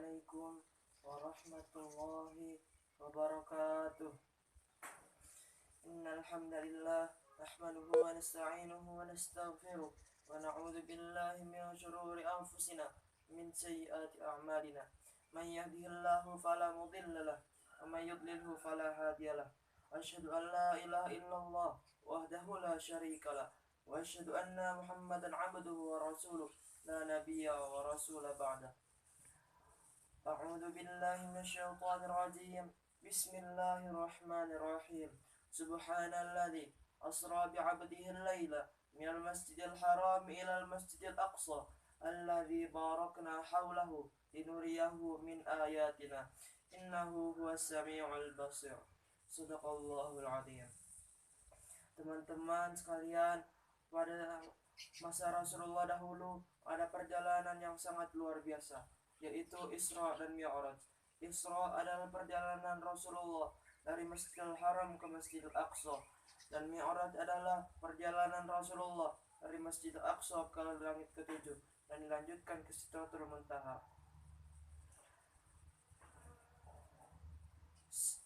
Assalamualaikum warahmatullahi wabarakatuh. Innal hamdalillah nahmaduhu wa nasta'inuhu wa nastaghfiruh wa na'udzu billahi min shururi anfusina min sayyiati a'malina. Man yahdihillahu fala mudilla lahu wa man yudlilhu fala hadiyalah. Asyhadu an la ilaha illallah wahdahu la syarika lah wa asyhadu anna Muhammadan 'abduhu wa rasuluh la nabiyya wa rasula ba'da. A'udzu billahi minasyaitonir rajim. Bismillahirrahmanirrahim. Subhanalladzi asra bi'abdihi al-laila minal masjidil haram ilal masjidil aqsa alladzi barakna haulahu linuriyahu min ayatina innahu huwas samiul basir. Shadaqallahul adzim. Teman-teman sekalian, pada masa Rasulullah dahulu ada perjalanan yang sangat luar biasa, yaitu Isra dan Mi'raj. Isra adalah perjalanan Rasulullah dari Masjidil Haram ke Masjidil Aqsa, dan Mi'raj adalah perjalanan Rasulullah dari Masjidil Aqsa ke langit ketujuh dan dilanjutkan ke Sidratul Muntaha.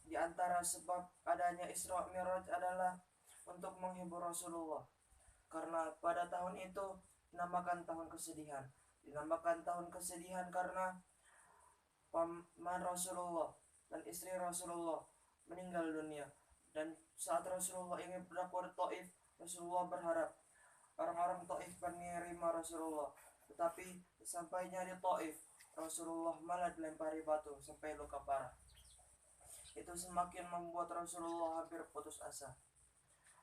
Di antara sebab adanya Isra Mi'raj adalah untuk menghibur Rasulullah, karena pada tahun itu dinamakan tahun kesedihan. Dinamakan tahun kesedihan karena paman Rasulullah dan istri Rasulullah meninggal dunia. Dan saat Rasulullah ingin berdakwah di Taif, Rasulullah berharap orang-orang Taif menerima Rasulullah. Tetapi sampainya di Taif, Rasulullah malah dilempari batu sampai luka parah. Itu semakin membuat Rasulullah hampir putus asa.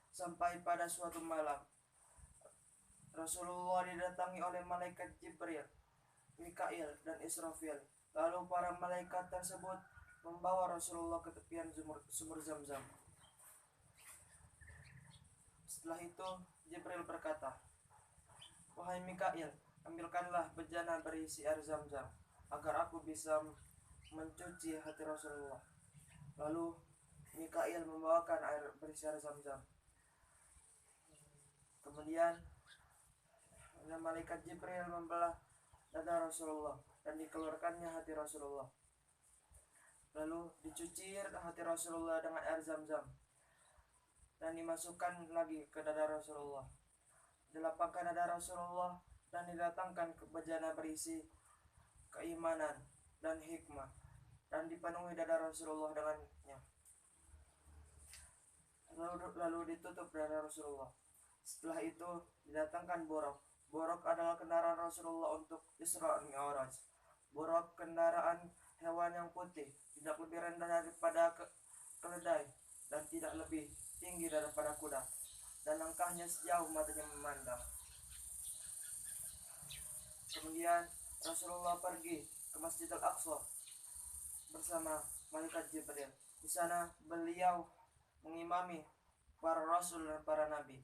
Sampai pada suatu malam, Rasulullah didatangi oleh malaikat Jibril, Mikail, dan Israfil. Lalu para malaikat tersebut membawa Rasulullah ke tepian sumur Zam-Zam. Setelah itu Jibril berkata, "Wahai Mikail, ambilkanlah bejana berisi air Zam-Zam agar aku bisa mencuci hati Rasulullah." Lalu Mikail membawakan air berisi air Zam-Zam. Kemudian malaikat Jibril membelah dada Rasulullah dan dikeluarkannya hati Rasulullah. Lalu dicuci hati Rasulullah dengan air Zam-Zam dan dimasukkan lagi ke dada Rasulullah. Dilapangkan dada Rasulullah dan didatangkan ke bejana berisi keimanan dan hikmah dan dipenuhi dada Rasulullah dengannya. Lalu ditutup dada Rasulullah. Setelah itu didatangkan borok. Borok adalah kendaraan Rasulullah untuk Isra dan Mi'raj. Borok kendaraan hewan yang putih, tidak lebih rendah daripada keledai dan tidak lebih tinggi daripada kuda, dan langkahnya sejauh matanya memandang. Kemudian Rasulullah pergi ke Masjidil Aqsa bersama malaikat Jibril. Di sana beliau mengimami para rasul dan para nabi.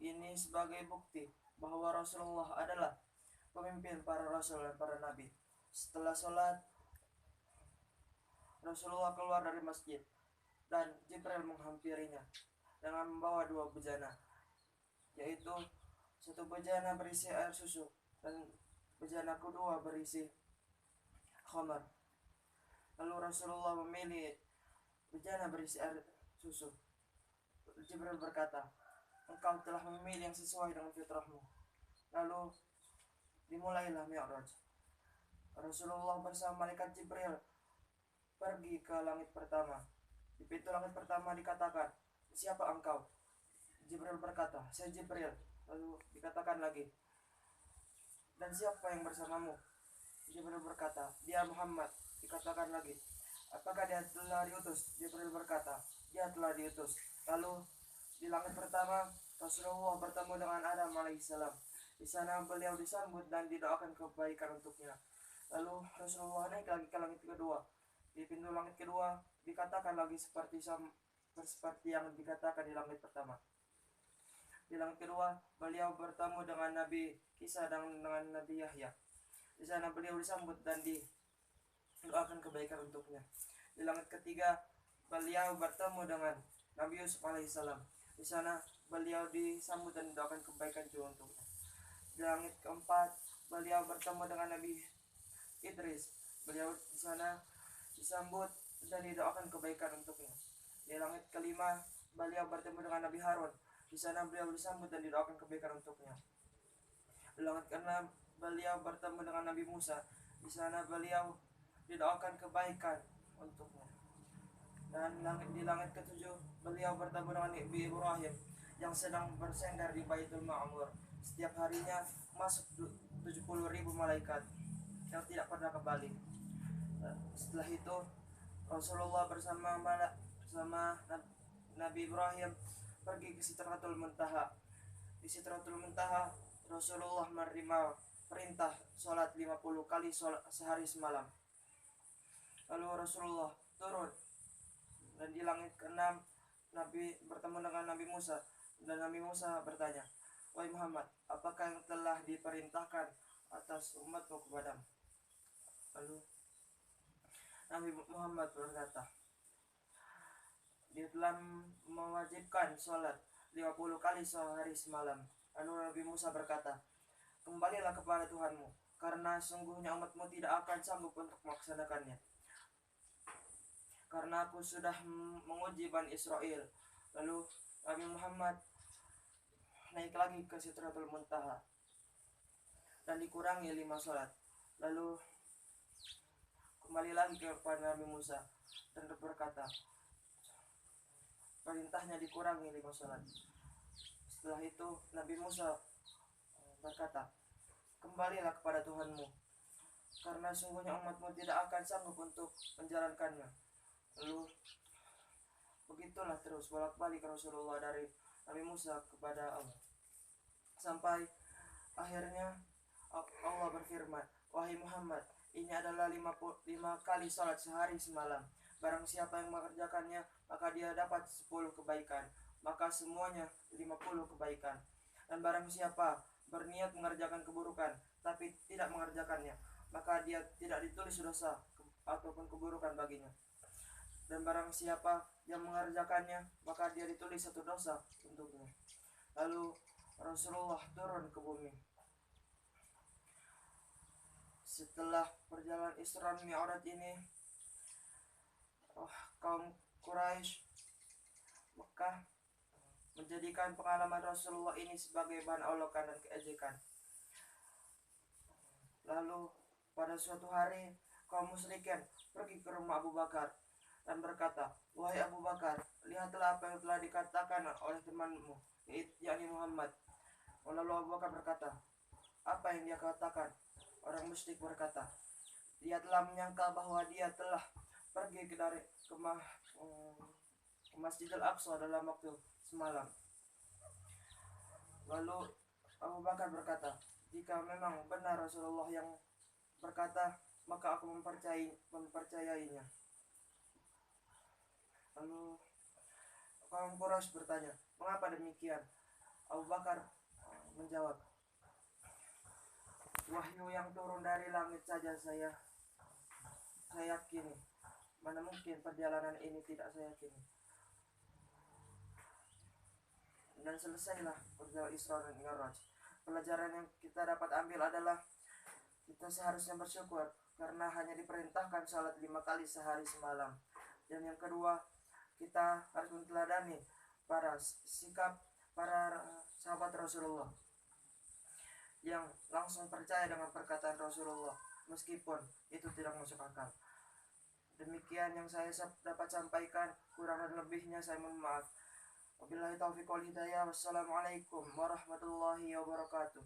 Ini sebagai bukti bahwa Rasulullah adalah pemimpin para rasul dan para nabi. Setelah sholat, Rasulullah keluar dari masjid dan Jibril menghampirinya dengan membawa dua bejana, yaitu satu bejana berisi air susu dan bejana kedua berisi khamar. Lalu Rasulullah memilih bejana berisi air susu. Jibril berkata, "Engkau telah memilih yang sesuai dengan fitrahmu." Lalu dimulailah Mi'raj. Rasulullah bersama malaikat Jibril pergi ke langit pertama. Di pintu langit pertama dikatakan, "Siapa engkau?" Jibril berkata, "Saya Jibril." Lalu dikatakan lagi, "Dan siapa yang bersamamu?" Jibril berkata, "Dia Muhammad." Dikatakan lagi, "Apakah dia telah diutus?" Jibril berkata, "Dia telah diutus." Lalu di langit pertama Rasulullah bertemu dengan Adam alaihissalam. Di sana beliau disambut dan didoakan kebaikan untuknya. Lalu Rasulullah naik lagi ke langit kedua. Di pintu langit kedua dikatakan lagi seperti yang dikatakan di langit pertama. Di langit kedua beliau bertemu dengan Nabi Isa dan dengan Nabi Yahya. Di sana beliau disambut dan didoakan kebaikan untuknya. Di langit ketiga beliau bertemu dengan Nabi Yusuf alaihissalam. Di sana beliau disambut dan didoakan kebaikan juga untuknya. Di langit keempat beliau bertemu dengan Nabi Idris. Beliau di sana disambut dan didoakan kebaikan untuknya. Di langit kelima, beliau bertemu dengan Nabi Harun. Di sana beliau disambut dan didoakan kebaikan untuknya. Di langit keenam, beliau bertemu dengan Nabi Musa. Di sana beliau didoakan kebaikan untuknya. Dan di langit ketujuh, beliau bertemu dengan Nabi Ibrahim yang sedang bersandar di Baitul Ma'mur. Setiap harinya masuk 70.000 malaikat yang tidak pernah kembali. Setelah itu Rasulullah bersama Nabi Ibrahim pergi ke Sidratul Muntaha. Di Sidratul Muntaha Rasulullah menerima perintah sholat 50 kali sehari semalam. Lalu Rasulullah turun dan di langit keenam Nabi bertemu dengan Nabi Musa, dan Nabi Musa bertanya, "Wahai Muhammad, apakah yang telah diperintahkan atas umatmu kepadamu?" Lalu Nabi Muhammad berkata, "Dia telah mewajibkan sholat 50 kali sehari semalam." Lalu Nabi Musa berkata, "Kembalilah kepada Tuhanmu, karena sungguhnya umatmu tidak akan sanggup untuk melaksanakannya. Karena aku sudah menguji Bani Israel." Lalu Nabi Muhammad naik lagi ke Sidratul Muntaha dan dikurangi 5 sholat. Lalu kembali lagi kepada Nabi Musa dan berkata, perintahnya dikurangi 5 sholat. Setelah itu Nabi Musa berkata, "Kembalilah kepada Tuhanmu, karena sungguhnya umatmu tidak akan sanggup untuk menjalankannya." Lalu begitulah terus bolak-balik Rasulullah dari Nabi Musa kepada Allah, sampai akhirnya Allah berfirman, "Wahai Muhammad, ini adalah 5 kali salat sehari semalam. Barang siapa yang mengerjakannya, maka dia dapat 10 kebaikan, maka semuanya 50 kebaikan. Dan barang siapa berniat mengerjakan keburukan tapi tidak mengerjakannya, maka dia tidak ditulis dosa ataupun keburukan baginya. Dan barang siapa yang mengerjakannya, maka dia ditulis 1 dosa untuknya." Lalu Rasulullah turun ke bumi. Setelah perjalanan Isra Mi'raj ini, kaum Quraisy Mekah menjadikan pengalaman Rasulullah ini sebagai bahan olokan dan keejekan. Lalu pada suatu hari kaum musyrikin pergi ke rumah Abu Bakar dan berkata, "Wahai Abu Bakar, lihatlah apa yang telah dikatakan oleh temanmu, yakni Muhammad." Lalu Abu Bakar berkata, "Apa yang dia katakan?" Orang musyrik berkata, "Dia telah menyangka bahwa dia telah pergi ke Masjidil Aqsa dalam waktu semalam." Lalu Abu Bakar berkata, "Jika memang benar Rasulullah yang berkata, maka aku mempercayainya." Lalu kaum Quraisy bertanya, "Mengapa demikian?" Abu Bakar menjawab, "Wahyu yang turun dari langit saja saya yakini. Mana mungkin perjalanan ini tidak saya yakini." Dan selesailah perjalanan Isra dan Mi'raj. Pelajaran yang kita dapat ambil adalah kita seharusnya bersyukur karena hanya diperintahkan salat 5 kali sehari semalam. Dan yang kedua, kita harus meneladani sikap para sahabat Rasulullah yang langsung percaya dengan perkataan Rasulullah meskipun itu tidak masuk akal. Demikian yang saya dapat sampaikan, kurang dan lebihnya saya mohon maaf. Wabillahi taufiq wal hidayah. Wassalamualaikum warahmatullahi wabarakatuh.